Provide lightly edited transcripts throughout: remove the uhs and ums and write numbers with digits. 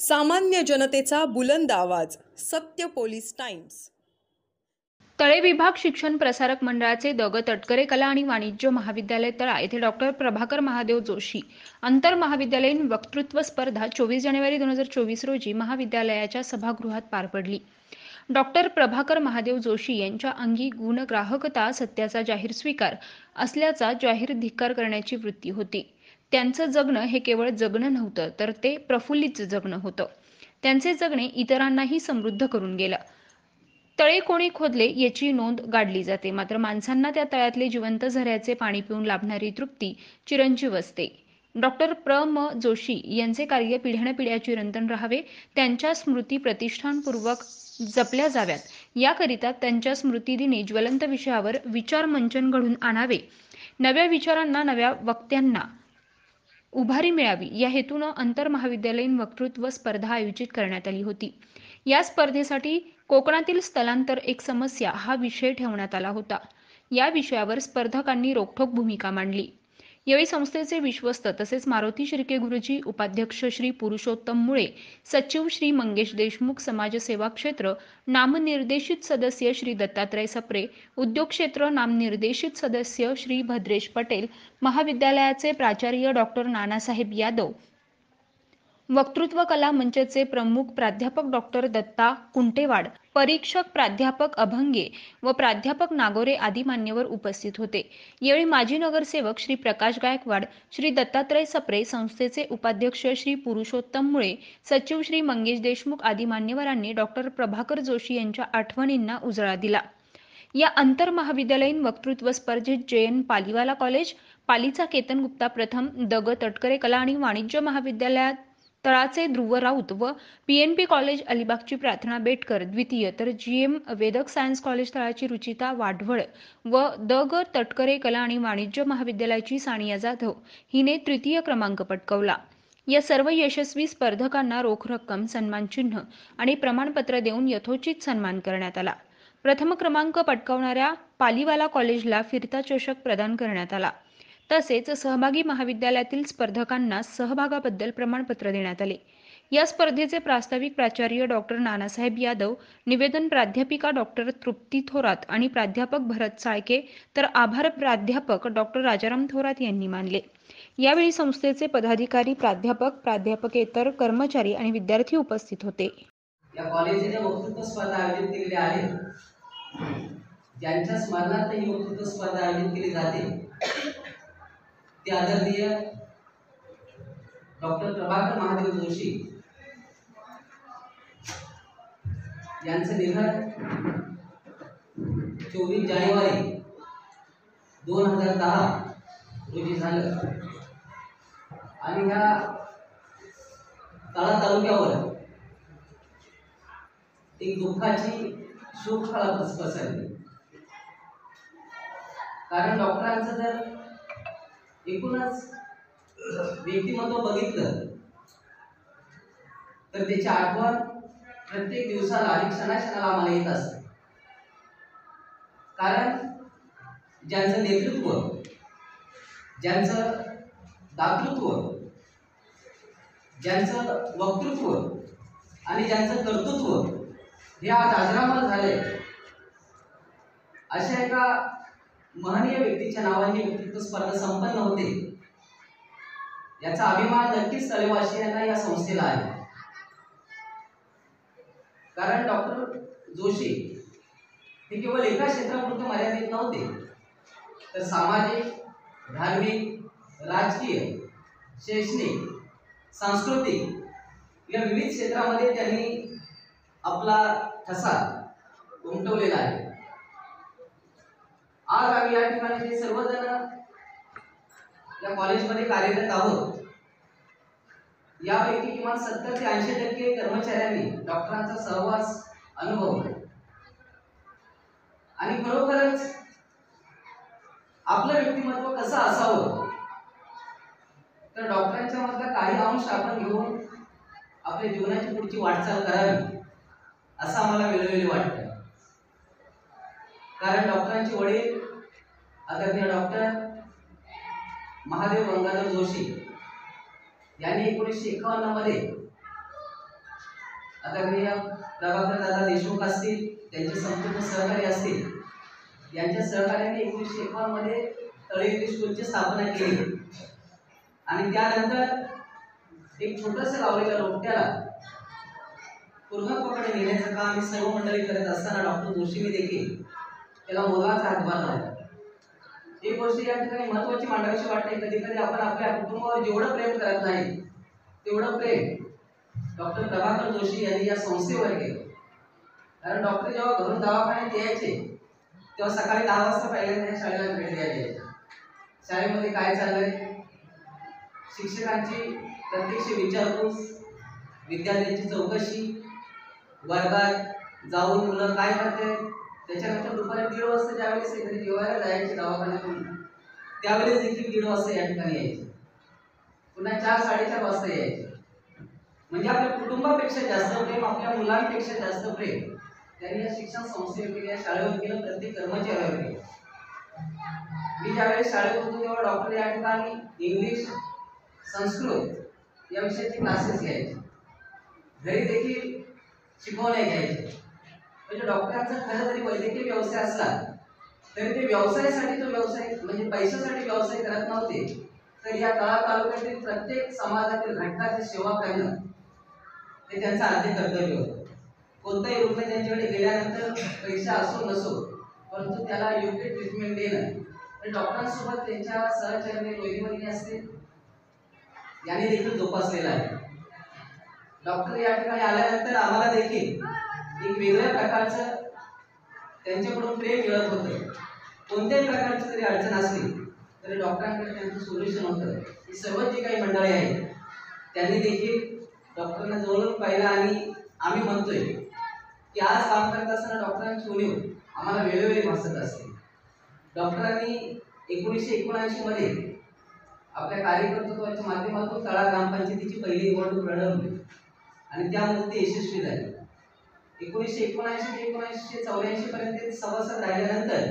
सामान्य जनतेचा बुलंद आवाज. सत्य पोलीस टाइम्स. तळे विभाग शिक्षण प्रसारक मंडळाचे द.ग. तटकरे कला आणि वाणिज्य महाविद्यालय तळा येथे डॉक्टर प्रभाकर महादेव जोशी आंतर महाविद्यालयीन वक्तृत्व स्पर्धा 24 जानेवारी 2024 रोजी महाविद्यालयाच्या सभागृहात पार पडली. डॉक्टर प्रभाकर महादेव जोशी यांच्या अंगी गुणग्राहकता, सत्याचा जाहीर स्वीकार असल्याचा जाहीर धिक्कार करण्याची वृत्ती होती. त्यांचं जगणं हे केवळ जगणं नव्हतं, तर ते प्रफुल्लित जगणं होतं. त्यांचे जगणे इतरांनाही समृद्ध करून गेलं. तळे कोणी खोदले याची नोंद गाडली जाते, मात्र माणसांना त्या तळ्यातले जिवंत झऱ्याचे पाणी पिऊन लाभणारी तृप्ती चिरंजीव असते. डॉक्टर प्र. म. जोशी यांचे कार्य पिढ्यानपिढ्या चिरंतन राहावे, त्यांच्या स्मृती प्रतिष्ठानपूर्वक जपल्या जाव्यात, याकरिता त्यांच्या स्मृतिदिनी ज्वलंत विषयावर विचार मंचन घडून आणावे, नव्या विचारांना, नव्या वक्त्यांना उभारी मिळावी, या हेतूनं आंतर महाविद्यालयीन वक्तृत्व स्पर्धा आयोजित करण्यात आली होती. या स्पर्धेसाठी कोकणातील स्थलांतर एक समस्या हा विषय ठेवण्यात आला होता. या विषयावर स्पर्धकांनी रोखठोक भूमिका मांडली. यावेळी संस्थेचे विश्वस्त तसेच मारुती शिर्के गुरुजी, उपाध्यक्ष श्री पुरुषोत्तम मुळे, सचिव श्री मंगेश देशमुख, समाजसेवा क्षेत्र नामनिर्देशित सदस्य श्री दत्तात्रय सप्रे, उद्योग क्षेत्र नामनिर्देशित सदस्य श्री भद्रेश पटेल, महाविद्यालयाचे प्राचार्य डॉक्टर नानासाहेब यादव, वक्तृत्व कला मंचचे प्रमुख प्राध्यापक डॉक्टर दत्ता कुंटेवाड, परीक्षक प्राध्यापक अभंगे व प्राध्यापक नागोरे आदी मान्यवर उपस्थित होते. यावेळी माजी नगरसेवक श्री प्रकाश गायकवाड, श्री दत्तात्रय सप्रे, संस्थेचे उपाध्यक्ष श्री पुरुषोत्तम मुळे, सचिव श्री मंगेश देशमुख आदी मान्यवरांनी डॉक्टर प्रभाकर जोशी यांच्या आठवणींना उजाळा दिला. या आंतर महाविद्यालयीन वक्तृत्व स्पर्धेत जे.एन. पालीवाला कॉलेज, पालीचा केतन गुप्ता प्रथम, द.ग. तटकरे कला आणि वाणिज्य महाविद्यालयात तळाचे ध्रुव राऊत व पी.एन.पी. कॉलेज अलिबागची प्रार्थना बेटकर द्वितीय, तर जी.एम. वेदक सायन्स कॉलेज तळाची रुचिता वाढवळ व द.ग. तटकरे कला आणि वाणिज्य महाविद्यालयाची सानिया जाधव हिने तृतीय क्रमांक पटकावला. या सर्व यशस्वी स्पर्धकांना रोख रक्कम, सन्मानचिन्ह आणि प्रमाणपत्र देऊन यथोचित सन्मान करण्यात आला. प्रथम क्रमांक पटकावणाऱ्या पालीवाला कॉलेजला फिरता चषक प्रदान करण्यात आला. तसेच सहभागी महाविद्यालयातील स्पर्धकांना सहभागाबद्दल प्रमाणपत्र देण्यात आले. या स्पर्धेचे प्रास्ताविक प्राचार्य डॉक्टर नानासाहेब यादव, निवेदन प्राध्यापिका डॉक्टर तृप्ती थोरात आणि प्राध्यापक भरत साळके, तर आभार प्राध्यापक डॉक्टर राजाराम थोरात यांनी मानले. यावेळी संस्थेचे पदाधिकारी, प्राध्यापक, प्राध्यापकेतर कर्मचारी आणि विद्यार्थी उपस्थित होते. या कॉलेजने वक्तृत्व स्पर्धा आयोजित केलेली आहे. ज्यांच्या स्मरणार्थ ही वक्तृत्व स्पर्धा आयोजित केली जाते ते आदरणीय डॉक्टर प्रभाकर महादेव जोशी यांचं निधन 24 जानेवारी 2010 रोजी झालं आणि ह्या तळा तालुक्यावर एक दुःखाची शोककळा पसरली. कारण डॉक्टरांचं जर एकूणच व्यक्तिमत्व बघितलं तर त्याची आठवण प्रत्येक दिवसाला आणि क्षणाक्षणाला आम्हाला येत असते. कारण ज्यांचं नेतृत्व, ज्यांचं दातृत्व, ज्यांचं वक्तृत्व आणि ज्यांचं कर्तृत्व हे आज अजरामर झाले, अशा एका महनीय व्यक्तीच्या नावाने वक्तृत्व स्पर्धा संपन्न होते. याचा अभिमान नक्कीच तळेवासियांना या संस्थेला आहे. कारण डॉक्टर जोशी हे केवळ एका क्षेत्रापुरते मर्यादित नव्हते, तर सामाजिक, धार्मिक, राजकीय, शैक्षणिक, सांस्कृतिक या विविध क्षेत्रामध्ये त्यांनी आपला ठसा उमटवलेला आहे. आज आम्ही या ठिकाणी जे सर्वजण या कॉलेजमध्ये कार्यरत आहोत, यापैकी किमान 70 ते 80% कर्मचाऱ्यांनी डॉक्टरांचा सहवास अनुभवला आणि खरोखरच आपलं व्यक्तिमत्व कसं असावं तर डॉक्टरांच्या मधला काही अंश आपण घेऊन आपल्या जीवनाची पुढची वाटचाल करावी असं आम्हाला वेळोवेळी वाटतं. कारण डॉक्टरांचे वडील आदरणीय डॉक्टर महादेव गंगाधर जोशी यांनी 1951 मध्ये आदरणीय प्रभाकर दादा देशमुख असतील, त्यांचे संपूर्ण सहकारी असतील, यांच्या सहकार्याने 1951 मध्ये तळे इंग्लिश स्कूलची स्थापना केली आणि त्यानंतर एक छोटंसं लावलेल्या रोपट्याला पूर्णत्वाकडे नेण्याचं काम आम्ही सर्व मंडळी करत असताना डॉक्टर जोशींनी देखील त्याला मोलाचा हातभार लावला. एक गोष्ट या ठिकाणी महत्त्वाची मांडावीशी वाटते, कधी कधी आपण आपल्या कुटुंबावर जेवढं प्रेम करत नाही तेवढं प्रेम डॉक्टर प्रभाकर जोशी यांनी या संस्थेवर केलं. कारण डॉक्टर जेव्हा घरून दवाखान्यात यायचे तेव्हा सकाळी 10 वाजता पहिल्यांदा या शाळेला भेट द्यायला यायचे. शाळेमध्ये काय चाललंय, शिक्षकांची प्रत्यक्ष विचारपूस, विद्यार्थ्यांची चौकशी, वर्गात जाऊन मुलं काय करते, त्याच्यानंतर दुपारी 1:30 वाजता ज्यावेळेस घरी जेवायला जायचे दवाखान्यातून त्यावेळेस देखील 1:30 वाजता या ठिकाणी यायचे, पुन्हा 4-4:30 वाजता यायचे. म्हणजे आपल्या कुटुंबापेक्षा जास्त प्रेम, आपल्या मुलांपेक्षा जास्त प्रेम त्यांनी या शिक्षण संस्थेवर केलं, या शाळेवर केलं, प्रत्येक कर्मचाऱ्यावर केलं. मी ज्यावेळेस शाळेत होतो तेव्हा डॉक्टर या ठिकाणी इंग्लिश, संस्कृत या विषयाचे क्लासेस घ्यायचे, घरी देखील शिकवण्या घ्यायचे. म्हणजे डॉक्टरांचा खरं जरी वैद्यकीय व्यवसाय असला तरी ते व्यवसायासाठी तो व्यवसाय म्हणजे पैशासाठी व्यवसाय करत नव्हते, तर या तळा तालुक्यातील प्रत्येक समाजातील घटकाची सेवा करणं हे त्यांचं आद्य कर्तव्य होतं. कोणताही रुग्ण त्यांच्याकडे गेल्यानंतर पैसा असो नसो परंतु त्याला योग्य ट्रीटमेंट देणं हे डॉक्टरांसोबत त्यांच्या सहचर्याने वैद्यवैद्य असतील यांनी देखील जोपासलेलं आहे. डॉक्टर या ठिकाणी आल्यानंतर आम्हाला देखील एक वेगळ्या प्रकारचं त्यांच्याकडून प्रेम मिळत होतं. कोणत्याही प्रकारची जरी अडचण असली तरी डॉक्टरांकडे त्यांचं सोल्युशन होतं. ही सर्व जी काही मंडळी आहेत त्यांनी देखील डॉक्टरांना जवळून पाहिलं आणि आम्ही म्हणतोय की आज काम करत असताना डॉक्टरांची उणीव आम्हाला वेळोवेळी भासत असते. डॉक्टरांनी 1979 मध्ये आपल्या कार्यकर्तृत्वाच्या माध्यमातून तळा ग्रामपंचायतीची पहिली निवडणूक लढवली आणि त्यामध्ये ते यशस्वी झाले. 1979 ते 1984 पर्यंत ते सभासद राहिल्यानंतर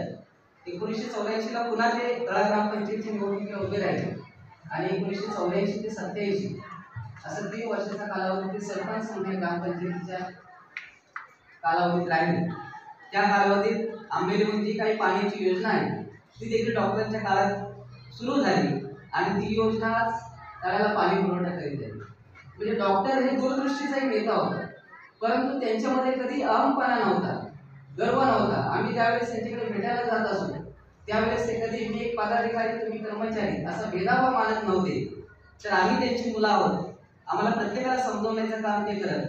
1984 ला पुन्हा ते तळा ग्रामपंचायतीची निवडणुकीला उभे राहिले आणि 1984 ते 87 असं 3 वर्षाचा कालावधी ते सरपंच म्हणून ग्रामपंचायतीच्या कालावधीत राहिले. त्या कालावधीत आंबेलीहून जी काही पाण्याची योजना आहे ती देखील डॉक्टरांच्या काळात सुरू झाली आणि ती योजना तळ्याला पाणी पुरवठा करीत आहे. म्हणजे डॉक्टर हे दूरदृष्टीचा एक नेता होता, परंतु त्यांच्यामध्ये कधी अहंपणा नव्हता, गर्व नव्हता. आम्ही ज्यावेळेस त्यांच्याकडे भेटायला जात असो त्यावेळेस ते कधी मी एक पदाधिकारी तुम्ही कर्मचारी असा भेदाभाव मानत नव्हते. तर आम्ही त्यांची मुलं आहोत, आम्हाला प्रत्येकाला समजवण्याचं काम ते करत.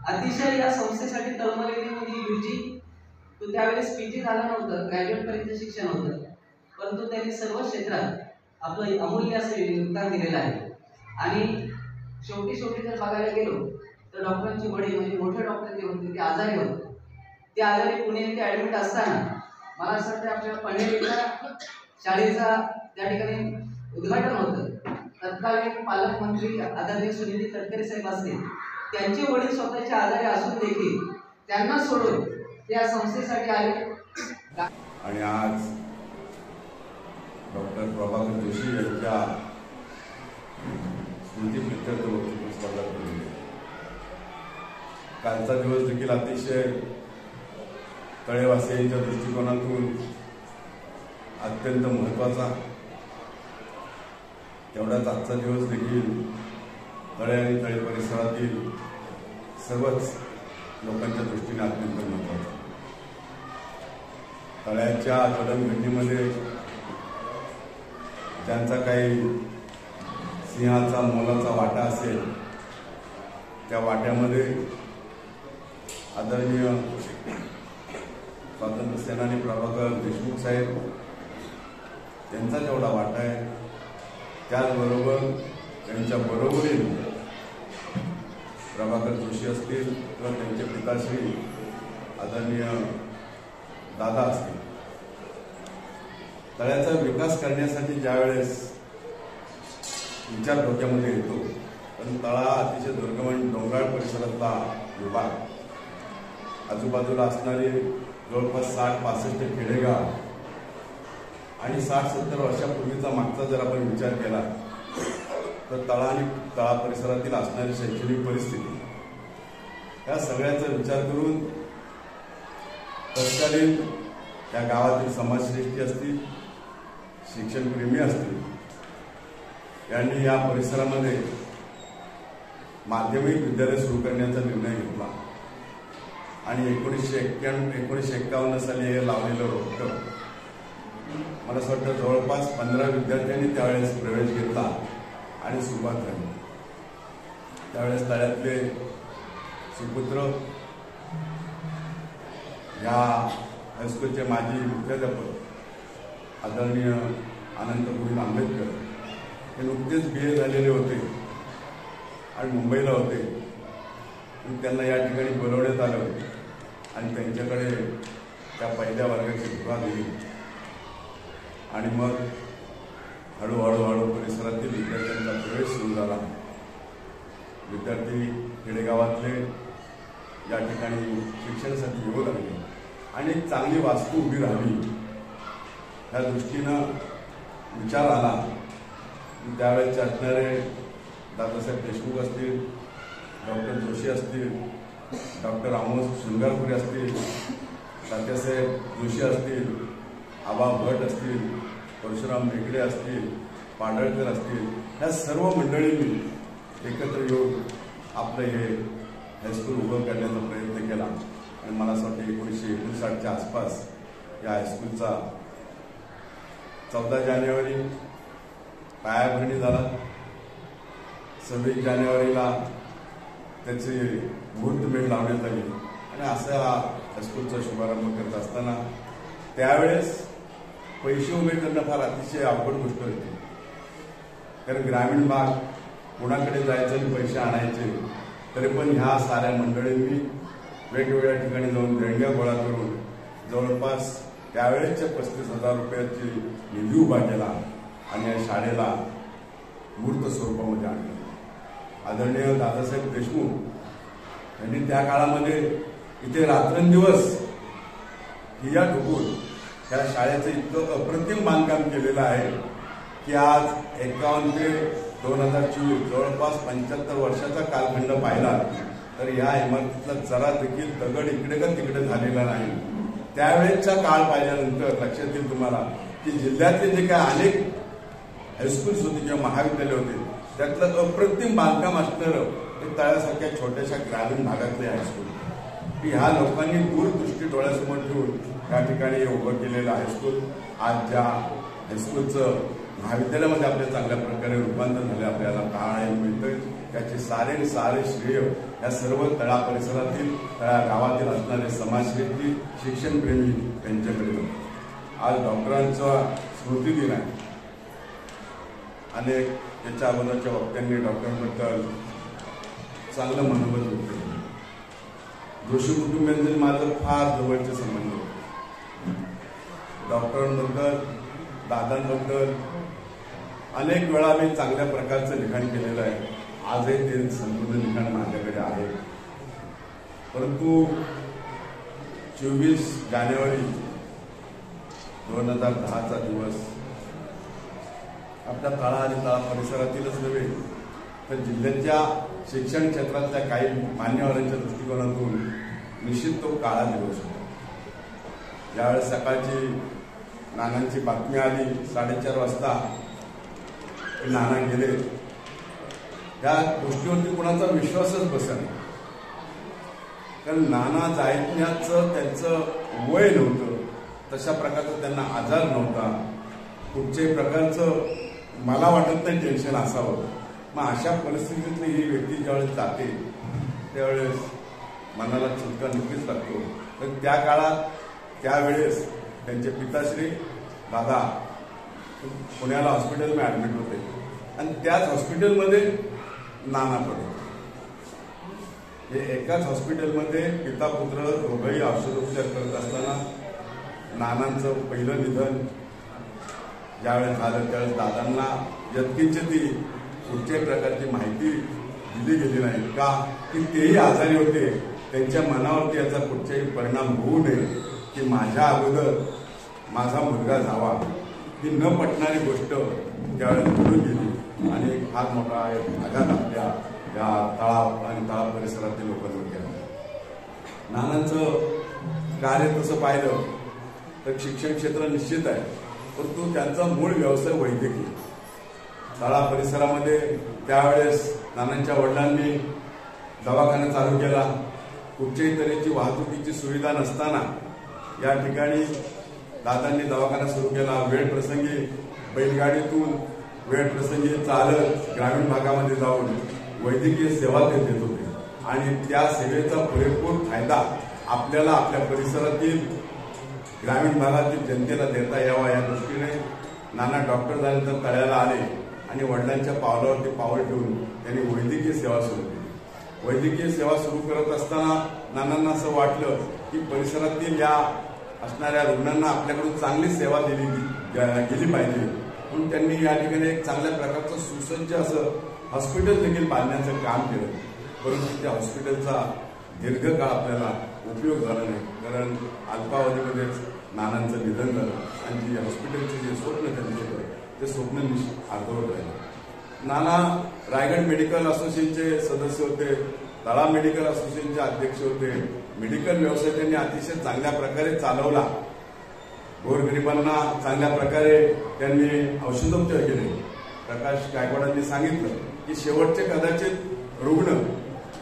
अतिशय या संस्थेसाठी तळमळलेली म्हणजे UG तो त्यावेळेस PG झालं नव्हतं, ग्रॅज्युएट पर्यंत शिक्षण होतं, परंतु त्यांनी सर्व क्षेत्रात आपलं अमूल्य असं योगदान दिलेलं आहे. आणि शेवटी जर बघायला गेलो तर डॉक्टरांचे वडील म्हणजे मोठे डॉक्टर जे होते ते आजारी होते. ते आजारी पुण्यात ॲडमिट असताना मला असं वाटतं आपल्याला पणेरीच्या शाळेचा त्या ठिकाणी उद्घाटन होतं. तत्कालीन पालकमंत्री आदरणीय सुनील तटकरे साहेब असतील, त्यांचे वडील स्वतःचे आजारी असून देखील त्यांना सोडून त्या संस्थेसाठी आले. आणि आज डॉक्टर प्रभाकर जोशी यांच्या स्मृतीप्रित्यर्थ वक्तृत्व स्पर्धा केली. कालचा दिवस देखील अतिशय तळेवासियांच्या दृष्टिकोनातून अत्यंत महत्त्वाचा, तेवढाच आजचा दिवस देखील तळे आणि तळे परिसरातील सर्वच लोकांच्या दृष्टीने अत्यंत महत्त्वाचा. तळ्याच्या जडणघडणीमध्ये ज्यांचा काही सिंहाचा मोलाचा वाटा असेल त्या वाट्यामध्ये आदरणीय स्वातंत्र्य सेनानी प्रभाकर देशमुख साहेब त्यांचा जेवढा वाटा आहे त्याचबरोबर त्यांच्या बरोबरीने प्रभाकर जोशी असतील किंवा त्यांचे पिताश्री आदरणीय दादा असतील. तळ्याचा विकास करण्यासाठी ज्यावेळेस विचार डोक्यामध्ये येतो, पण तळा अतिशय दुर्गम आणि डोंगराळ परिसरातला विभाग, आजूबाजूला असणारी जवळपास 60-65 खेडेगाव आणि 60-70 वर्षापूर्वीचा मागचा जर आपण विचार केला तर तळा आणि तळा परिसरातील असणारी शैक्षणिक परिस्थिती या सगळ्याचा विचार करून तत्कालीन त्या गावातील समाजश्रेष्ठी असतील, शिक्षणप्रेमी असतील, यांनी या परिसरामध्ये माध्यमिक विद्यालय सुरू करण्याचा निर्णय घेतला आणि 1951 साली हे लावलेलं रोपटं मला असं वाटतं जवळपास 15 विद्यार्थ्यांनी त्यावेळेस प्रवेश घेतला आणि सुरुवात झाली. त्यावेळेस तळ्यातले सुपुत्र या हायस्कूलचे माजी मुख्याध्यापक आदरणीय अनंत गोविंद आंबेडकर हे नुकतेच BA झालेले होते आणि मुंबईला होते. त्यांना या ठिकाणी बोलवण्यात आलं आणि त्यांच्याकडे त्या पहिल्या वर्गाची धुरा दिली आणि मग हळूहळू परिसरातील विद्यार्थ्यांचा प्रवेश सुरू झाला. विद्यार्थी खेडेगावातले या ठिकाणी शिक्षणासाठी येऊ लागले आणि एक चांगली वास्तू उभी राहावी या दृष्टीनं विचार आला. त्यावेळेस असणारे दादासाहेब देशमुख असतील, डॉक्टर जोशी असतील, डॉक्टर आमोस शृंगारपुरे असतील, तात्यासाहेब जोशी असतील, आबा भट असतील, परशुराम मेकडे असतील, पाडळकर असतील, ह्या सर्व मंडळींनी एकत्र येऊन आपलं हे हायस्कूल उभं करण्याचा प्रयत्न केला आणि मला असं वाटतं 1959च्या आसपास या हायस्कूलचा 14 जानेवारी पायाभरणी झाला. 26 जानेवारीला त्याची मुहूर्तमेढ लावण्यात आली आणि असा हायस्कूलचा शुभारंभ करत असताना त्यावेळेस पैसे उभे करणं फार अतिशय अवघड गोष्ट होती. कारण ग्रामीण भाग कोणाकडे जायचं आणि पैसे आणायचे. तरी पण ह्या साऱ्या मंडळींनी वेगवेगळ्या ठिकाणी जाऊन देणग्या गोळा करून जवळपास त्यावेळेसच्या 35,000 रुपयाची निधी उभा केला आणि या शाळेला मूर्त स्वरूपामध्ये आणलं. आदरणीय दादासाहेब देशमुख यांनी त्या काळामध्ये इथे रात्रंदिवस हिया ठोकून त्या शाळेचं इतकं अप्रतिम बांधकाम केलेलं आहे की आज 51 ते 2024 जवळपास 75 वर्षाचा कालखंड पाहिला तर या इमारतीतला जरा देखील दगड इकडे का तिकडे झालेला नाही. त्यावेळेसचा काळ पाहिल्यानंतर लक्षात येईल तुम्हाला की जिल्ह्यातले जे काही अनेक हायस्कूल्स होते किंवा महाविद्यालय होते त्यातलं अप्रतिम बांधकाम असणारं ते तळ्यासारख्या छोट्याशा ग्रामीण भागातले हायस्कूल की ह्या लोकांनी दूरदृष्टी डोळ्यासमोर ठेवून या ठिकाणी उभं केलेलं हायस्कूल आज ज्या हायस्कूलचं महाविद्यालयामध्ये आपल्या चांगल्या प्रकारे रूपांतर झाले आपल्याला पाहायला मिळतं. त्याचे सारे श्रेय या सर्व तळा परिसरातील तळा गावातील असणारे समाजसेवकी शिक्षणप्रेमी त्यांच्याकडे. आज डॉक्टरांचा स्मृतिदिन आहे. अनेक त्याच्या अगोदरच्या वक्त्यांनी डॉक्टरांबद्दल चांगलं मनोगत व्यक्त केलं. जोशी कुटुंबियांचे माझं फार जवळचे संबंध होते. डॉक्टरांबद्दल दादांबद्दल अनेक वेळा मी चांगल्या प्रकारचं लिखाण केलेलं आहे. आजही ते संपूर्ण लिखाण माझ्याकडे आहे. परंतु 24 जानेवारी 2010चा दिवस आपल्या तळा आणि तळा परिसरातीलच नव्हे तर जिल्ह्याच्या शिक्षण क्षेत्रातल्या काही मान्यवरांच्या दृष्टिकोनातून निश्चित तो काळा दिवस होता. ज्यावेळेस सकाळची नानांची बातमी आली 4:30 वाजता नाना गेले त्या गोष्टीवरती कोणाचा विश्वासच बसत नाही. कारण नाना जायण्याचं त्यांचं वय नव्हतं, तशा प्रकारचा त्यांना आजार नव्हता, कुठच्याही प्रकारचं मला वाटत नाही टेन्शन असावं. मग अशा परिस्थितीतली ही व्यक्ती ज्यावेळेस जाते त्यावेळेस मनाला चुटका नक्कीच लागतो. पण त्या काळात त्यावेळेस त्यांचे पिताश्री दादा पुण्याला हॉस्पिटलमध्ये ॲडमिट होते आणि त्याच हॉस्पिटलमध्ये नाना पडले. हे एकाच हॉस्पिटलमध्ये पिता पुत्र दोघंही औषधोपचार करत असताना नानांचं पहिलं निधन ज्यावेळेस झालं त्यावेळेस दादांना यत्किंचित कुठच्याही प्रकारची माहिती दिली गेली नाही का की तेही आजारी होते. त्यांच्या मनावरती याचा कुठचाही परिणाम होऊ नये की माझ्या अगोदर माझा मुलगा जावा ही न पटणारी गोष्ट त्यावेळेस घडून गेली आणि फार मोठा आघात आपल्या या तळाव आणि तळा परिसरातील लोकांवर केला. नानांचं कार्य तसं पाहिलं तर शिक्षण क्षेत्र निश्चित आहे, परंतु त्यांचा मूळ व्यवसाय वैद्यकीय. तळा परिसरामध्ये त्यावेळेस नानांच्या वडिलांनी दवाखाना चालू केला. कुठच्याही तऱ्हेची वाहतुकीची सुविधा नसताना या ठिकाणी दादांनी दवाखाना सुरू केला. वेळ प्रसंगी बैलगाडीतून, वेळ प्रसंगी चालत ग्रामीण भागामध्ये जाऊन वैद्यकीय सेवा ते देत होते आणि त्या सेवेचा पुरेपूर फायदा आपल्याला आपल्या परिसरातील ग्रामीण भागातील जनतेला देता यावा या दृष्टीने नाना डॉक्टर झाल्यानंतर तळ्याला आले आणि वडिलांच्या पावलावरती पाऊल ठेवून त्यांनी वैद्यकीय सेवा सुरू केली. वैद्यकीय सेवा सुरू करत असताना नानांना असं वाटलं की परिसरातील या असणाऱ्या रुग्णांना आपल्याकडून चांगली सेवा दिली गेली पाहिजे, म्हणून त्यांनी या ठिकाणी एक चांगल्या प्रकारचं सुसज्ज असं हॉस्पिटल देखील बांधण्याचं काम केलं. परंतु त्या हॉस्पिटलचा दीर्घकाळ आपल्याला उपयोग झाला नाही, कारण अल्पावधीमध्येच नानांचं निधन झालं आणि जी हॉस्पिटलचे जे स्वप्न त्यांनी होतं ते स्वप्न अर्धवट राहिलं. नाना रायगड मेडिकल असोसिएशनचे सदस्य होते, तळा मेडिकल असोसिएशनचे अध्यक्ष होते. मेडिकल व्यवसाय त्यांनी अतिशय चांगल्या प्रकारे चालवला. गोरगरिबांना चांगल्या प्रकारे त्यांनी औषधोपचार केले. प्रकाश गायकवाडांनी सांगितलं की शेवटचे कदाचित रुग्ण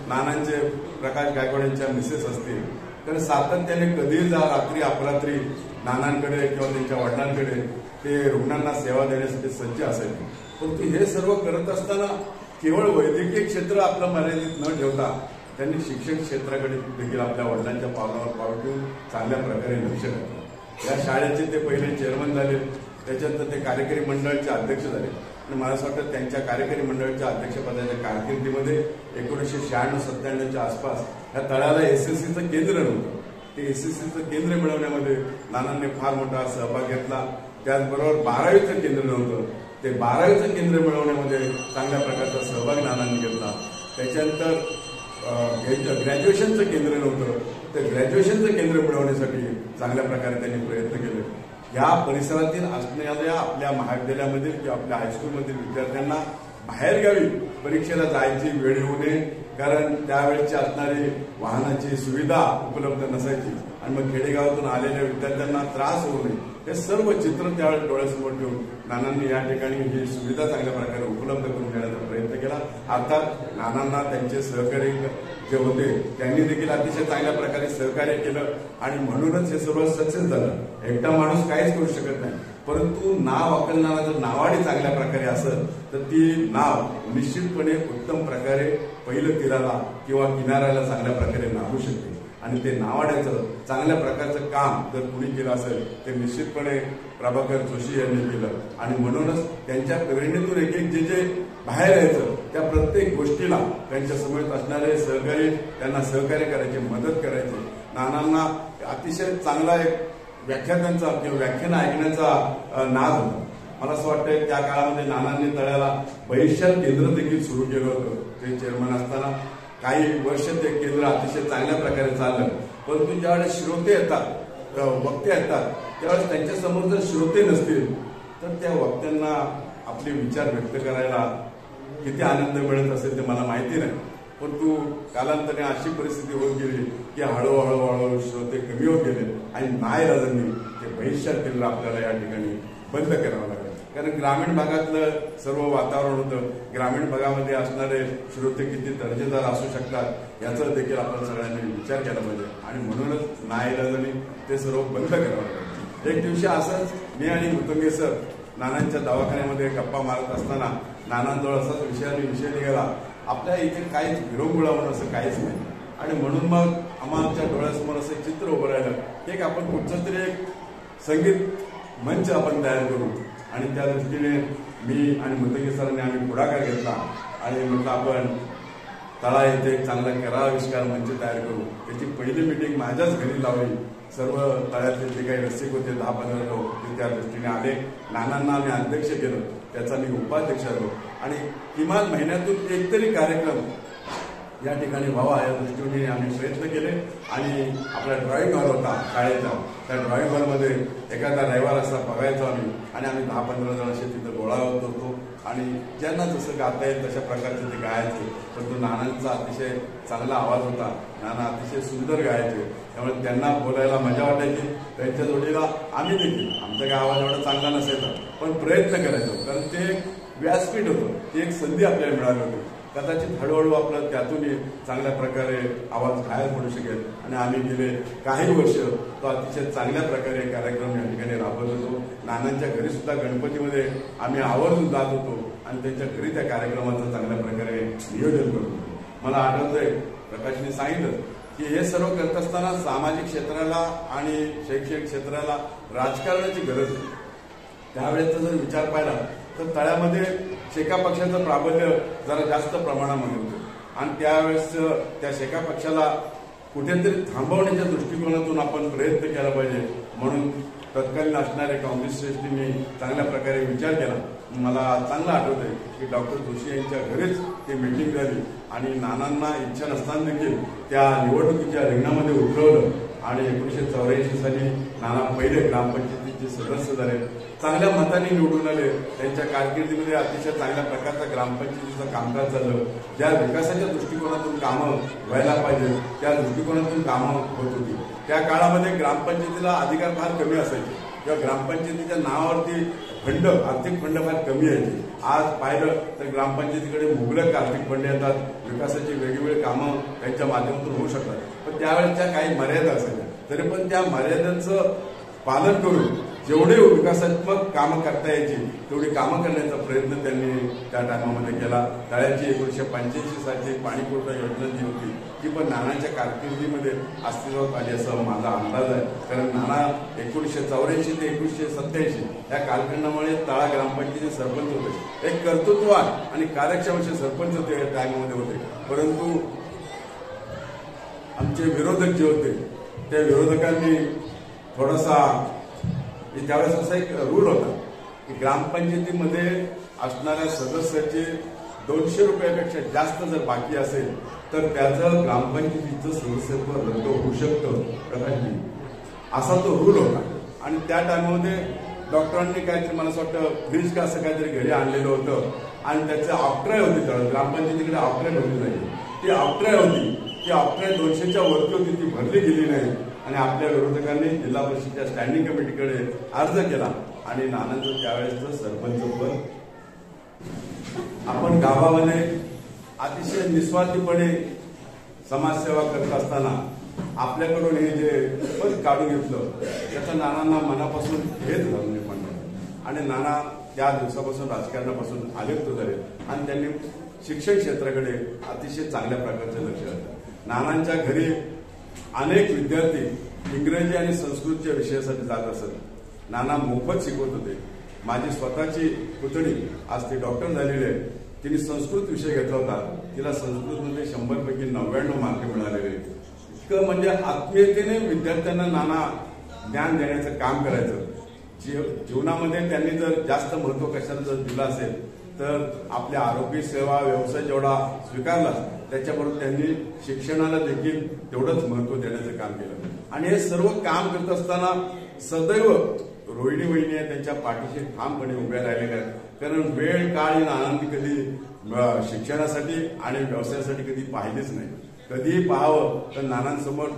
नानांचे प्रकाश गायकवाड यांच्या मिसेस असतील, तर सातत्याने कधीही जा रात्री अपरात्री नानांकडे किंवा त्यांच्या वडिलांकडे ते रुग्णांना सेवा देण्यासाठी सज्ज असायचे. परंतु हे सर्व करत असताना केवळ वैद्यकीय क्षेत्र आपलं मर्यादित न ठेवता त्यांनी शिक्षण क्षेत्राकडे देखील आपल्या वडिलांच्या पावलावर पाऊल ठेवून चांगल्या प्रकारे लक्ष घातलं. या शाळेचे ते पहिले चेअरमन झाले, त्याच्यानंतर ते कार्यकारी मंडळाचे अध्यक्ष झाले आणि मला असं वाटतं त्यांच्या कार्यकारी मंडळाच्या अध्यक्षपदाच्या कारकिर्दीमध्ये 1996-97च्या आसपास या तळ्याला एसएससीचं केंद्र नव्हतं. ते एसएससीचं केंद्र मिळवण्यामध्ये नानांनी फार मोठा सहभाग घेतला. त्याचबरोबर 12वीचं केंद्र नव्हतं, ते 12वीचं केंद्र मिळवण्यामध्ये चांगल्या प्रकारचा सहभाग नानांनी घेतला. त्याच्यानंतर ग्रॅज्युएशनचं केंद्र नव्हतं, ते ग्रॅज्युएशनचं केंद्र मिळवण्यासाठी चांगल्या प्रकारे त्यांनी प्रयत्न केले. या परिसरातील असणाऱ्या आपल्या महाविद्यालयामधील किंवा आपल्या हायस्कूलमधील विद्यार्थ्यांना बाहेरगावी परीक्षेला जायची वेळ येऊ नये, कारण त्यावेळेची असणारी वाहनाची सुविधा उपलब्ध नसायची आणि मग खेडेगावातून आलेल्या विद्यार्थ्यांना त्रास होऊ नये हे सर्व चित्र त्यावेळेस डोळ्यासमोर ठेवून नानांनी या ठिकाणी ही सुविधा चांगल्या प्रकारे उपलब्ध करून देण्याचा प्रयत्न केला. अर्थात नानांना त्यांचे सहकारी जे होते त्यांनी देखील अतिशय चांगल्या प्रकारे सहकार्य केलं आणि म्हणूनच हे सर्व सक्सेस झालं. एकटा माणूस काहीच करू शकत नाही, परंतु नाव आकलणारा जर नावाडी चांगल्या प्रकारे असेल तर ती नाव निश्चितपणे उत्तम प्रकारे पहिलं तीराला किंवा किनाऱ्याला चांगल्या प्रकारे नावू शकते आणि ते नावाड्याचं चांगल्या प्रकारचं काम जर कुणी केलं असेल ते निश्चितपणे प्रभाकर जोशी यांनी केलं आणि म्हणूनच त्यांच्या प्रेरणेतून एक एक जे बाहेर यायचं त्या प्रत्येक गोष्टीला त्यांच्या समोर असणारे सहकारी त्यांना सहकार्य करायचे, मदत करायचे. नानांना अतिशय चांगला एक व्याख्यानांचा किंवा व्याख्यान ऐकण्याचा नाद होता. मला असं वाटतं त्या काळामध्ये नानांनी तळ्याला बहिष्यात केंद्र देखील सुरू केलं होतं. ते चेअरमन असताना काही वर्ष ते केंद्र अतिशय चांगल्या प्रकारे चाललं, परंतु ज्यावेळेस श्रोते येतात, वक्ते येतात, त्यावेळेस त्यांच्यासमोर जर श्रोते नसतील तर त्या वक्त्यांना आपले विचार व्यक्त करायला किती आनंद मिळत असेल ते मला माहिती नाही. परंतु कालांतराने अशी परिस्थिती होत गेली की हळूहळू श्रोते कमी होत गेले आणि नाईलाजांनी ते बहिष्यात केंद्र आपल्याला या ठिकाणी बंद करावं लागलं. कारण ग्रामीण भागातलं सर्व वातावरण होतं, ग्रामीण भागामध्ये असणारे श्रोते किती दर्जेदार असू शकतात याचा देखील आपण सगळ्यांनी विचार केला पाहिजे आणि म्हणूनच नाईलाजांनी ते सर्व बंद करावं लागलं. एक दिवशी असंच मी आणि मुतंगे सर नानांच्या दवाखान्यामध्ये गप्पा मारत असताना नानांजवळ असाच विषय निघाला, आपल्या इथे काहीच विरंगुळा म्हणून असं काहीच नाही आणि म्हणून मग आमच्या डोळ्यासमोर असं चित्र उभं राहिलं एक आपण कुठचं तरी एक संगीत मंच आपण तयार करू आणि त्या दृष्टीने मी आणि मुतंगे सरांनी आम्ही पुढाकार घेतला आणि म्हटलं आपण तळा येथे एक चांगला कराविष्कार मंच तयार करू. त्याची पहिली मीटिंग माझ्याच घरी लावली. सर्व तळ्यातले जे काही रसिक होते 10-15 लोक ते त्या दृष्टीने आले. नानांना आम्ही अध्यक्ष केलं, त्याचा मी उपाध्यक्ष झालो आणि किमान महिन्यातून एक तरी कार्यक्रम या ठिकाणी व्हावा या दृष्टीने आम्ही प्रयत्न केले आणि आपला ड्रॉइंग हॉल होता शाळेचा, त्या ड्रॉइंग हॉलमध्ये एखादा रविवार असा बघायचो आम्ही आणि 10-15 जण असे तिथं गोळा होतो आणि ज्यांना जसं गाता येईल तशा प्रकारचे ते गायचे. परंतु नानांचा अतिशय चांगला आवाज होता, नाना अतिशय सुंदर गायचे, त्यामुळे त्यांना बोलायला मजा वाटायची. त्यांच्या जोडीला आम्ही देखील, आमचा काय आवाज एवढा चांगला नसायचा पण प्रयत्न करायचो, कारण ते व्यासपीठ होतं, ती एक संधी आपल्याला मिळाली होती. कदाचित हळूहळू आपलं त्यातूनही चांगल्या प्रकारे आवाज बाहेर पडू शकेल आणि आम्ही गेले काही वर्ष तो अतिशय चांगल्या प्रकारे कार्यक्रम या ठिकाणी राबवत होतो. नानांच्या घरी सुद्धा गणपतीमध्ये आम्ही आवर्जून जात होतो आणि त्यांच्या घरी त्या कार्यक्रमाचं चांगल्या प्रकारे नियोजन करत होतो. मला आठवतंय प्रकाशने सांगितलं की हे सर्व करत असताना सामाजिक क्षेत्राला आणि शैक्षणिक क्षेत्राला राजकारणाची गरज होती. त्यावेळेचा जर विचार पाहिला तर तळ्यामध्ये शेका पक्षाचं प्राबल्य जरा जास्त प्रमाणामध्ये होतं आणि त्यावेळेस त्या शेका पक्षाला कुठेतरी थांबवण्याच्या दृष्टिकोनातून आपण प्रयत्न केला पाहिजे, म्हणून तत्कालीन असणाऱ्या काँग्रेस श्रेष्ठींनी चांगल्या प्रकारे विचार केला. मला चांगलं आठवतंय की डॉक्टर जोशी यांच्या घरीच ती मीटिंग झाली आणि नानांना इच्छा नसताना देखील त्या निवडणुकीच्या रिंगणामध्ये उतरवलं आणि 1984 साली नाना पहिले ग्रामपंचायतीचे सदस्य झाले, चांगल्या मताने निवडून आले. त्यांच्या कारकिर्दीमध्ये अतिशय चांगल्या प्रकारचा ग्रामपंचायतीचं कामकाज झालं. ज्या विकासाच्या दृष्टिकोनातून कामं व्हायला पाहिजे त्या दृष्टिकोनातून कामं होत होती. त्या काळामध्ये ग्रामपंचायतीला अधिकार फार कमी असायचे किंवा ग्रामपंचायतीच्या नावावरती फंड, आर्थिक फंड फार कमी यायचे. आज पाहिलं तर ग्रामपंचायतीकडे मुबलक आर्थिक फंड येतात, विकासाची वेगवेगळी कामं त्यांच्या माध्यमातून होऊ शकतात. पण त्यावेळेच्या काही मर्यादा असायच्या, तरी पण त्या मर्यादांचं पालन करून जेवढे विकासात्मक कामं करता यायची तेवढी कामं करण्याचा प्रयत्न त्यांनी त्या टायमामध्ये केला. तळ्याची 1985 साली पाणी पुरवठा योजना जी होती ती पण नानाच्या कारकिर्दीमध्ये अस्तित्वात आली असं माझा अंदाज आहे. कारण नाना 1984 ते 1987 या कालखंडामुळे तळा ग्रामपंचायतीचे सरपंच होते. एक कर्तृत्ववान आणि कार्यक्षम असे सरपंच ते या टायमामध्ये होते. परंतु आमचे विरोधक जे होते त्या विरोधकांनी थोडासा, त्यावेळेस असा एक रूल होता की ग्रामपंचायतीमध्ये असणाऱ्या सदस्याचे 200 रुपयापेक्षा जास्त जर बाकी असेल तर त्याचं ग्रामपंचायतीचं सदस्यत्व रद्द होऊ शकतं प्रकाशजी, असा तो रूल होता. आणि त्या टायमामध्ये डॉक्टरांनी काहीतरी मला असं वाटतं फ्रीज का असं काहीतरी घरी आणलेलं होतं आणि त्याचे ऑक्ट्राय होती. तर ग्रामपंचायतीकडे ऑक्ट्राय भरली नाही, ती ऑक्ट्राय होती, ती ऑक्ट्राय 200च्या वरती होती, ती भरली गेली नाही आणि आपल्या विरोधकांनी जिल्हा परिषदेच्या स्टँडिंग कमिटीकडे अर्ज केला आणि नानांचं त्यावेळेसचं सरपंच पद आपण गावामध्ये अतिशय निस्वार्थीपणे समाजसेवा करत असताना आपल्याकडून हे जे पद काढून घेतलं त्याचं नानांना मनापासून हेच झालं नाही म्हणतात. आणि नाना त्या दिवसापासून राजकारणापासून आलिप्त झाले आणि त्यांनी शिक्षण क्षेत्राकडे अतिशय चांगल्या प्रकारचं लक्ष घातलं. नानांच्या घरी अनेक विद्यार्थी इंग्रजी आणि संस्कृतच्या विषयासाठी जात असत. नाना मोफत शिकवत होते. माझी स्वतःची पुतणी आज ती डॉक्टर झालेली आहे, तिने संस्कृत विषय घेतला होता, तिला संस्कृतमध्ये 100 पैकी 99 मार्क मिळालेले. इतकं म्हणजे आत्मीयतेने विद्यार्थ्यांना नाना ज्ञान देण्याचं काम करायचं. जीवनामध्ये त्यांनी जर जास्त महत्व कशाला जर दिलं असेल तर आपल्या आरोग्य सेवा व्यवसाय जेवढा स्वीकारला त्याच्याबरोबर त्यांनी शिक्षणाला देखील तेवढंच महत्व देण्याचं काम केलं. आणि हे सर्व काम करत असताना सदैव रोहिणी वहिनी त्यांच्या पाठीशी ठामपणे उभ्या राहिलेल्या आहेत. कारण वेळ काळ ही नानांनी कधी शिक्षणासाठी आणि व्यवसायासाठी कधी पाहिलेच नाही. कधीही पाहावं तर नानांसमोर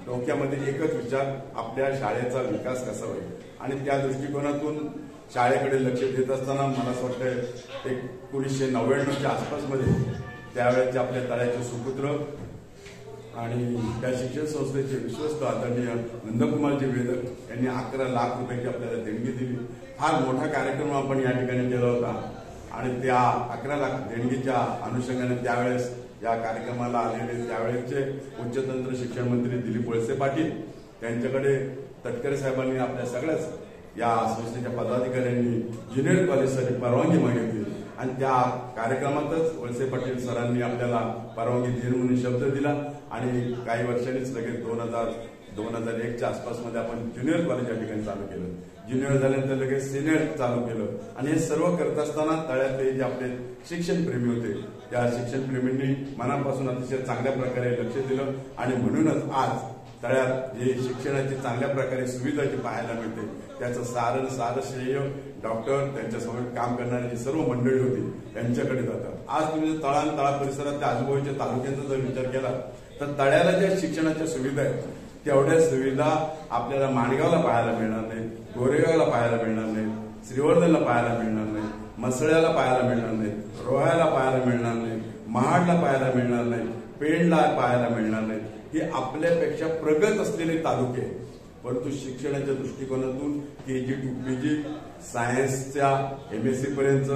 डोक्यामध्ये एकच विचार, आपल्या शाळेचा विकास कसा होईल. आणि त्या दृष्टिकोनातून शाळेकडे लक्ष देत असताना मला असं वाटतं 1999च्या आसपासमध्ये त्यावेळेचे आपल्या तळ्याचे सुपुत्र आणि त्या शिक्षण संस्थेचे विश्वस्त आदरणीय नंदकुमारजी वेदक यांनी 11 लाख रुपयाची आपल्याला देणगी दिली. फार मोठा कार्यक्रम आपण या ठिकाणी केला होता आणि त्या 11 लाख देणगीच्या अनुषंगाने त्यावेळेस या कार्यक्रमाला आलेले त्यावेळेचे उच्चतंत्र शिक्षण मंत्री दिलीप वळसे पाटील त्यांच्याकडे तटकरे साहेबांनी आपल्या सगळ्याच या संस्थेच्या पदाधिकाऱ्यांनी ज्युनियर कॉलेजसाठी परवानगी मागितली आणि त्या कार्यक्रमातच वळसे पाटील सरांनी आपल्याला परवानगी देईल म्हणून शब्द दिला आणि काही वर्षांनीच लगेच 2001च्या आसपासमध्ये आपण ज्युनियर कॉलेज या ठिकाणी चालू केलं. ज्युनियर झाल्यानंतर लगेच सिनियर चालू केलं आणि हे सर्व करत असताना तळ्यातले जे आपले शिक्षण प्रेमी होते त्या शिक्षण प्रेमींनी मनापासून अतिशय चांगल्या प्रकारे लक्ष दिलं आणि म्हणूनच आज तळ्यात जे शिक्षणाची चांगल्या प्रकारे सुविधा जी पाहायला मिळते त्याचं सारं श्रेय डॉक्टर त्यांच्यासमोर काम करणारी जी सर्व मंडळी होती यांच्याकडे जातात. आज तुम्ही तळा परिसरात त्या आजूबाजूच्या तालुक्यांचा जर विचार केला तर तळ्याला ज्या शिक्षणाच्या सुविधा आहेत तेवढ्या सुविधा आपल्याला माणगावला पाहायला मिळणार नाही, गोरेगावला पाहायला मिळणार नाही, श्रीवर्धनला पाहायला मिळणार नाही, मसळ्याला पाहायला मिळणार नाही, रोह्याला पाहायला मिळणार नाही, महाडला पाहायला मिळणार नाही, पेणला पाहायला मिळणार नाही. हे आपल्यापेक्षा प्रगत असलेले तालुके, परंतु शिक्षणाच्या दृष्टिकोनातून KG to PG सायन्सच्या MSc पर्यंत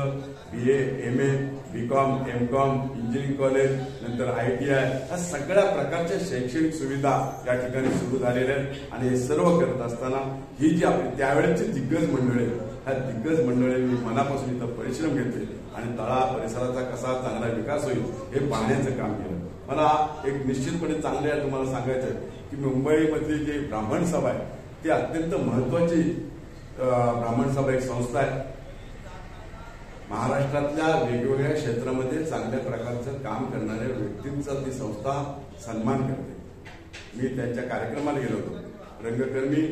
BA, MA, BCom, MCom, engineering college, नंतर ITI या सगळ्या प्रकारच्या शैक्षणिक सुविधा या ठिकाणी सुरू झालेल्या आहेत आणि हे सर्व करत असताना ही जी आपली त्यावेळेची दिग्गज मंडळी ह्या दिग्गज मंडळींनी मनापासून इथं परिश्रम घेतले आणि तळा परिसराचा कसा चांगला विकास होईल हे पाहण्याचं काम केलं. मला एक निश्चितपणे चांगलं तुम्हाला सांगायचं आहे की मुंबईमधली जी ब्राह्मण सभा आहे ती अत्यंत महत्वाची ब्राह्मण सभा एक संस्था आहे. महाराष्ट्रातल्या वेगवेगळ्या क्षेत्रामध्ये चांगल्या प्रकारचं काम करणाऱ्या व्यक्तींचा ती संस्था सन्मान करते. मी त्यांच्या कार्यक्रमाला गेलो होतो. रंगकर्मी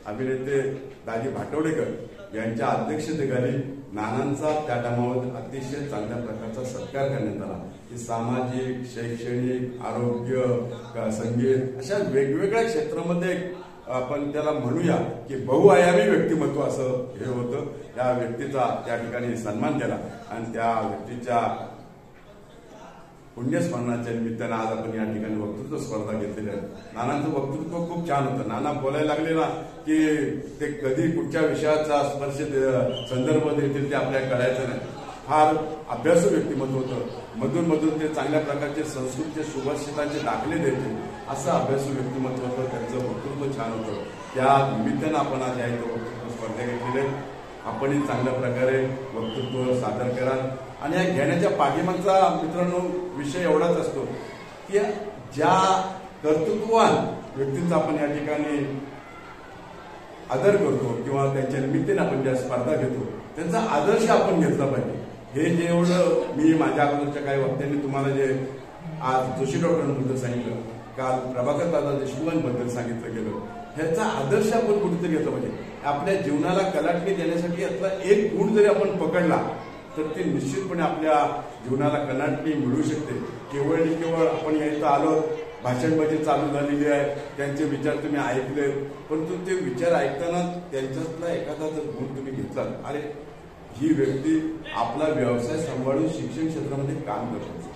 अभिनेते दाजी भाटवडेकर यांच्या अध्यक्षतेखाली नानांचा त्या टायमावर अतिशय चांगल्या प्रकारचा सत्कार करण्यात आला. की सामाजिक, शैक्षणिक, आरोग्य, संगीत अशा वेगवेगळ्या क्षेत्रामध्ये आपण त्याला म्हणूया की बहुआयामी व्यक्तिमत्व असं हे होतं. त्या व्यक्तीचा त्या ठिकाणी सन्मान केला आणि त्या व्यक्तीच्या पुण्यस्मरणाच्या निमित्तानं आज आपण या ठिकाणी वक्तृत्व स्पर्धा घेतलेली आहे. नानांचं वक्तृत्व खूप छान होतं. नाना बोलायला लागले ना की ते कधी कुठच्या विषयाचा स्पर्श संदर्भ देतील ते आपल्याला कळायचं नाही. फार अभ्यासू व्यक्तिमत्व होतं. मधून मधून ते चांगल्या प्रकारचे संस्कृतचे सुभाषितांचे दाखले द्यायचे असं अभ्यासू व्यक्तिमत्व होतं. त्यांचं वक्तृत्व छान होतं. त्या निमित्तानं आपण आज या इथं वक्तृत्व स्पर्धा घेतलेली आहे. आपणही चांगल्या प्रकारे वक्तृत्व सादर कराल आणि या घेण्याच्या पाठीमागचा मित्रांनो विषय एवढाच असतो की ज्या कर्तृत्ववान व्यक्तींचा आपण या ठिकाणी आदर करतो किंवा त्यांच्या निमित्ताने आपण ज्या स्पर्धा घेतो त्यांचा आदर्श आपण घेतला पाहिजे. हे जे एवढं मी माझ्या अगोदरच्या काही वक्त्यांनी तुम्हाला जे आज जोशी डॉक्टरांबद्दल सांगितलं, काल प्रभाकर दादा देशमुखांबद्दल सांगितलं गेलं, ह्याचा आदर्श आपण कुठेतरी घेतला पाहिजे. आपल्या जीवनाला कलाटणी देण्यासाठी यातला एक गुण जरी आपण पकडला तर ते निश्चितपणे आपल्या जीवनाला कलाटणी मिळू शकते. केवळ आणि केवळ आपण या इथं आलो, भाषणबाजी चालू झालेली आहे, त्यांचे विचार तुम्ही ऐकले, परंतु ते विचार ऐकताना त्यांच्यातला एखादा जर गुण तुम्ही घेतला, अरे ही व्यक्ती आपला व्यवसाय सांभाळून शिक्षण क्षेत्रामध्ये काम करत होती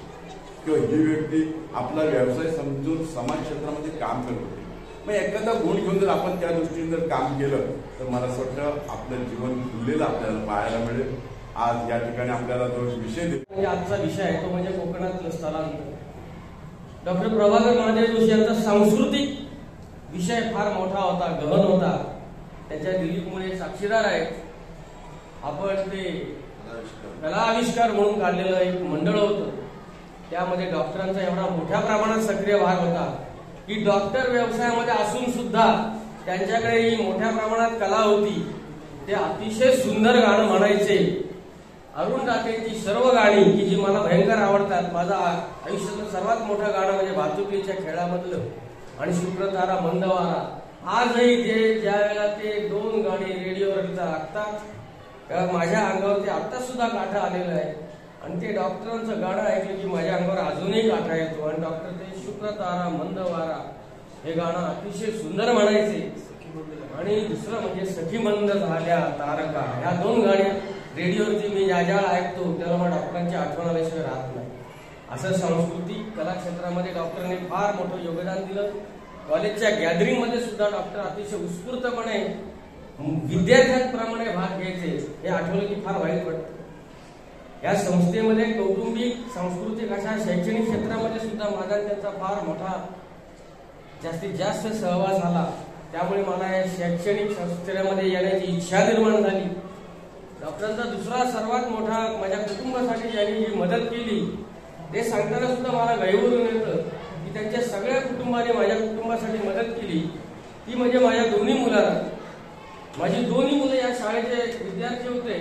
किंवा ही व्यक्ती आपला व्यवसाय समजून समाज क्षेत्रामध्ये काम करत होती, मग एखादा गुण घेऊन जर आपण त्या दृष्टीने जर काम केलं तर मला असं वाटतं आपलं जीवन फुललेलं आपल्याला पाहायला मिळेल. आज या ठिकाणी आपल्याला जो विषय म्हणजे आजचा विषय आहे तो म्हणजे कोकणातलं स्थलांतर. डॉक्टर प्रभाकर महादेव जोशी यांचा सांस्कृतिक विषय फार मोठा होता, गहन होता. त्यांच्या दिलीपमुळे साक्षीदार आहेत आपण. ते कला आविष्कार म्हणून काढलेलं एक मंडळ होतं. त्यामध्ये डॉक्टरांचा एवढा मोठ्या प्रमाणात सक्रिय भाग होता की डॉक्टर व्यवसायामध्ये असून सुद्धा त्यांच्याकडे ही मोठ्या प्रमाणात कला होती. ते अतिशय सुंदर गाणं म्हणायचे. अरुण दातेंची सर्व गाणी की जी मला भयंकर आवडतात. माझं आयुष्यातलं सर्वात मोठं गाणं म्हणजे भातुकलीच्या खेळामधलं आणि शुक्रतारा मंदवारा. आजही ते ज्या वेळेला ते दोन गाणी रेडिओवर लागतात तेव्हा माझ्या अंगावर ते आता सुद्धा काठा आलेलं आहे. आणि ते डॉक्टरांचं गाणं ऐकलं की माझ्या अंगावर अजूनही काठा येतो. आणि डॉक्टर ते शुक्रतारा मंदवारा हे गाणं अतिशय सुंदर म्हणायचे. आणि दुसरं म्हणजे सखी मंद झाल्या तारका, ह्या दोन गाण्या रेडिओवरती मी ज्या ज्या ऐकतो त्याला मला डॉक्टरांची आठवण आल्याशिवाय राहत नाही. असं सांस्कृतिक कला क्षेत्रामध्ये डॉक्टरांनी फार मोठं योगदान दिलं. कॉलेजच्या गॅदरिंगमध्ये सुद्धा डॉक्टर अतिशय उत्स्फूर्तपणे विद्यार्थ्यांप्रमाणे भाग घ्यायचे. हे आठवलं की फार वाईट वाटतं. या संस्थेमध्ये कौटुंबिक, सांस्कृतिक अशा शैक्षणिक क्षेत्रामध्ये सुद्धा माझा त्यांचा फार मोठा जास्तीत जास्त सहवास झाला. त्यामुळे मला या शैक्षणिक संस्थेमध्ये येण्याची इच्छा निर्माण झाली. डॉक्टरांचा दुसरा सर्वात मोठा माझ्या कुटुंबासाठी ज्यांनी जी मदत केली ते सांगताना सुद्धा मला गैरवरून येतं की त्यांच्या सगळ्या कुटुंबाने माझ्या कुटुंबासाठी मदत केली. ती म्हणजे माझ्या दोन्ही मुलांना. माझी दोन्ही मुलं या शाळेचे विद्यार्थी होते.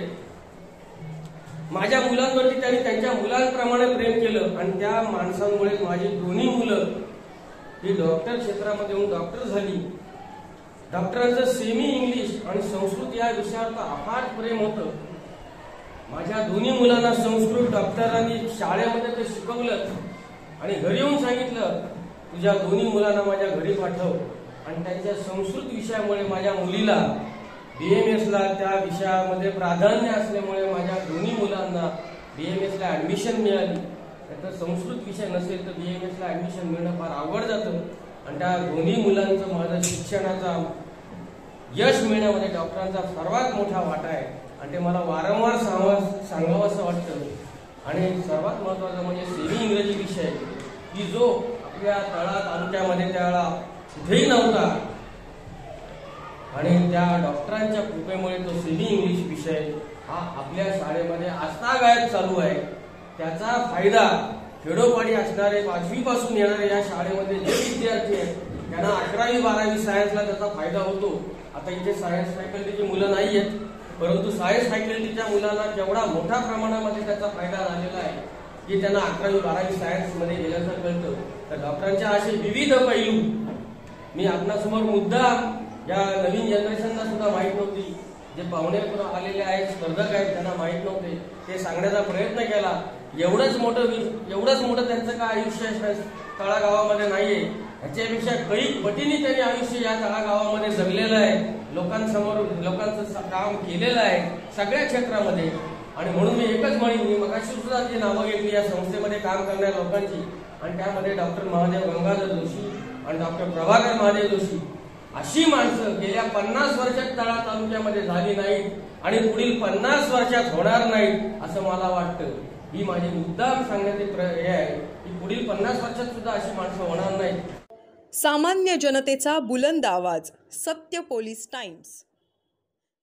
माझ्या मुलांवरती त्यांनी त्यांच्या मुलांप्रमाणे प्रेम केलं आणि त्या माणसांमुळे माझी दोन्ही मुलं ही डॉक्टर क्षेत्रामध्ये येऊन डॉक्टर झाली. डॉक्टरांचं सेमी इंग्लिश आणि संस्कृत या विषयावर अफाट प्रेम होतं. माझ्या दोन्ही मुलांना संस्कृत डॉक्टरांनी शाळेमध्ये ते शिकवलं आणि घरी येऊन सांगितलं, तुझ्या दोन्ही मुलांना माझ्या घरी पाठव. आणि त्यांच्या संस्कृत विषयामुळे माझ्या मुलीला BMS ला त्या विषयामध्ये प्राधान्य असल्यामुळे माझ्या दोन्ही मुलांना BMS ला ऍडमिशन मिळाली. तर संस्कृत विषय नसेल तर BMS ला ऍडमिशन मिळणं फार अवघड जातं. आणि त्या दोन्ही मुलांचं माझं शिक्षणाचा यश मिळण्यामध्ये डॉक्टरांचा सर्वात मोठा वाटा आहे आणि ते मला वारंवार सांगावं असं वाटतं. आणि सर्वात महत्त्वाचं म्हणजे सेमी इंग्रजी विषय की जो आपल्या तळा तालुक्यामध्ये त्यावेळेला कुठेही नव्हता आणि त्या डॉक्टरांच्या कृपेमुळे तो सेमी इंग्लिश विषय हा आपल्या शाळेमध्ये आजतागायत चालू आहे. त्याचा फायदा खेडोपाडी असणारे 5वी पासून येणारे या शाळेमध्ये जे विद्यार्थी आहेत त्यांना 11वी 12वी सायन्सला त्याचा फायदा होतो. आता इथे सायन्स फॅकल्टीची मुलं नाही आहेत, परंतु सायन्स फॅकल्टीच्या मुलांना केवढा मोठ्या प्रमाणामध्ये त्याचा फायदा झालेला आहे की त्यांना 11वी 12वी सायन्समध्ये गेल्याचं कळतं. तर डॉक्टरांच्या असे विविध पैलू मी आपणासमोर मुद्दा या नवीन जनरेशनला सुद्धा माहीत नव्हती, जे पाहुणे आलेले आहेत स्पर्धक आहेत त्यांना माहीत नव्हते, ते सांगण्याचा प्रयत्न केला. एवढंच मोठं त्यांचं काय आयुष्य तळागावामध्ये नाहीये, ह्याच्यापेक्षा कैक पटीने त्यांनी आयुष्य या तळागावामध्ये जगलेलं आहे. लोकांचं काम केलेलं आहे सगळ्या क्षेत्रामध्ये. आणि म्हणून मी एकच म्हणेन, मी मगाशी सुद्धा जी नावं घेतली या संस्थेमध्ये काम करणाऱ्या लोकांची, आणि त्यामध्ये डॉक्टर महादेव गंगाधर जोशी आणि डॉक्टर प्रभाकर महादेव जोशी अशी माणसं गेल्या 50 वर्षात तळा तालुक्यामध्ये झाली नाहीत आणि पुढील 50 वर्षात होणार नाहीत असं मला वाटतं. ही माझी मुद्दाम सांगण्याची हे आहे की पुढील 50 वर्षात सुद्धा अशी माणसं होणार नाहीत. सामान्य जनतेचा बुलंद आवाज, सत्य पोलीस टाइम्स.